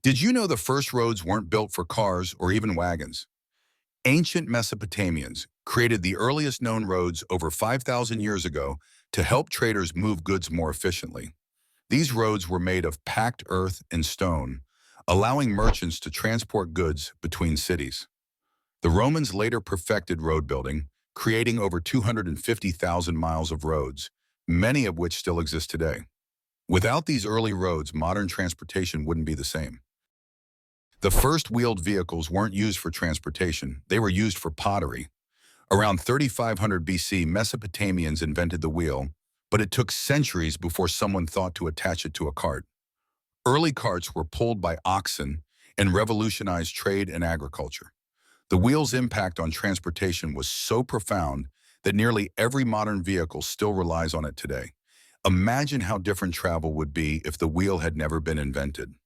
Did you know the first roads weren't built for cars or even wagons? Ancient Mesopotamians created the earliest known roads over 5,000 years ago to help traders move goods more efficiently. These roads were made of packed earth and stone, allowing merchants to transport goods between cities. The Romans later perfected road building, creating over 250,000 miles of roads, many of which still exist today. Without these early roads, modern transportation wouldn't be the same. The first wheeled vehicles weren't used for transportation, they were used for pottery. Around 3500 BC, Mesopotamians invented the wheel, but it took centuries before someone thought to attach it to a cart. Early carts were pulled by oxen and revolutionized trade and agriculture. The wheel's impact on transportation was so profound that nearly every modern vehicle still relies on it today. Imagine how different travel would be if the wheel had never been invented.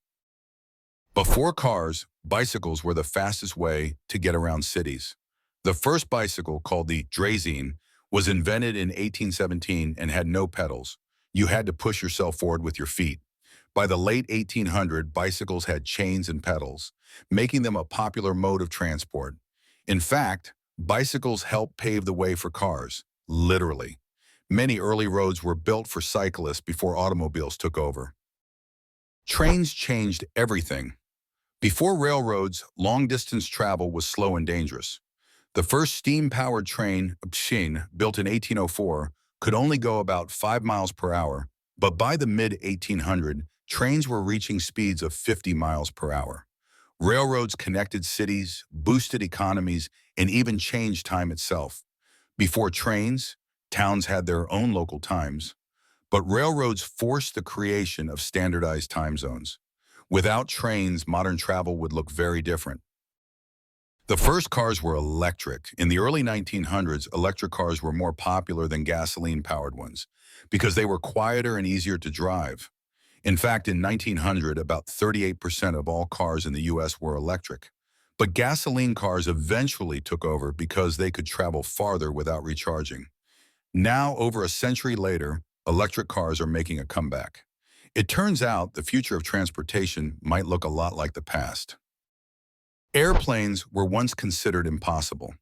Before cars, bicycles were the fastest way to get around cities. The first bicycle, called the draisine, was invented in 1817 and had no pedals. You had to push yourself forward with your feet. By the late 1800s, bicycles had chains and pedals, making them a popular mode of transport. In fact, bicycles helped pave the way for cars, literally. Many early roads were built for cyclists before automobiles took over. Trains changed everything. Before railroads, long-distance travel was slow and dangerous. The first steam-powered train, built in 1804, could only go about 5 miles per hour, but by the mid-1800s, trains were reaching speeds of 50 miles per hour. Railroads connected cities, boosted economies, and even changed time itself. Before trains, towns had their own local times, but railroads forced the creation of standardized time zones. Without trains, modern travel would look very different. The first cars were electric. In the early 1900s, electric cars were more popular than gasoline-powered ones because they were quieter and easier to drive. In fact, in 1900, about 38% of all cars in the US were electric. But gasoline cars eventually took over because they could travel farther without recharging. Now, over a century later, electric cars are making a comeback. It turns out the future of transportation might look a lot like the past. Airplanes were once considered impossible.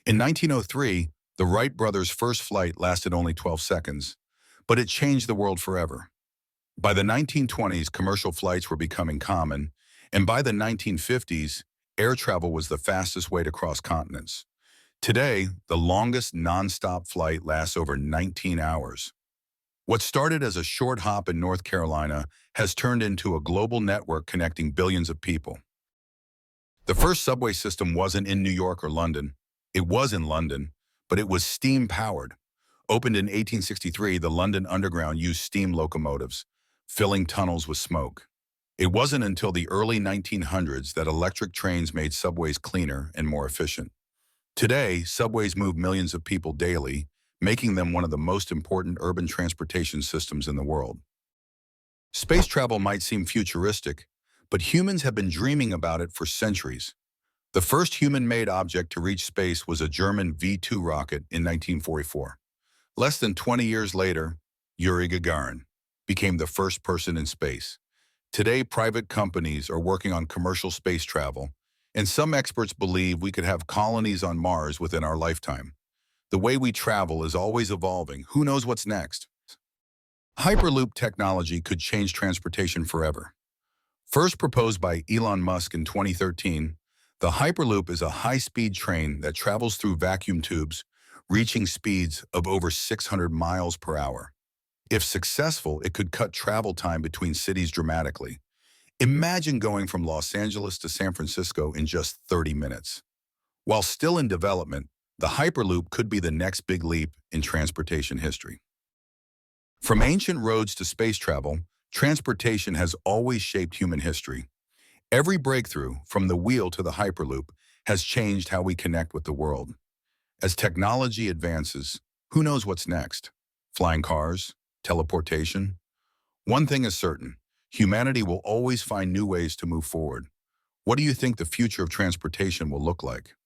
In 1903, the Wright brothers' first flight lasted only 12 seconds, but it changed the world forever. By the 1920s, commercial flights were becoming common, and by the 1950s, air travel was the fastest way to cross continents. Today, the longest non-stop flight lasts over 19 hours. What started as a short hop in North Carolina has turned into a global network connecting billions of people. The first subway system wasn't in New York or London. It was in London, but it was steam-powered. Opened in 1863, the London Underground used steam locomotives, filling tunnels with smoke. It wasn't until the early 1900s that electric trains made subways cleaner and more efficient. Today, subways move millions of people daily, making them one of the most important urban transportation systems in the world. Space travel might seem futuristic, but humans have been dreaming about it for centuries. The first human-made object to reach space was a German V-2 rocket in 1944. Less than 20 years later, Yuri Gagarin became the first person in space. Today, private companies are working on commercial space travel, and some experts believe we could have colonies on Mars within our lifetime. The way we travel is always evolving. Who knows what's next? Hyperloop technology could change transportation forever. First proposed by Elon Musk in 2013, the Hyperloop is a high-speed train that travels through vacuum tubes, reaching speeds of over 600 miles per hour. If successful, it could cut travel time between cities dramatically. Imagine going from Los Angeles to San Francisco in just 30 minutes. While still in development, the Hyperloop could be the next big leap in transportation history. From ancient roads to space travel, transportation has always shaped human history. Every breakthrough, from the wheel to the Hyperloop, has changed how we connect with the world. As technology advances, who knows what's next? Flying cars? Teleportation? One thing is certain, humanity will always find new ways to move forward. What do you think the future of transportation will look like?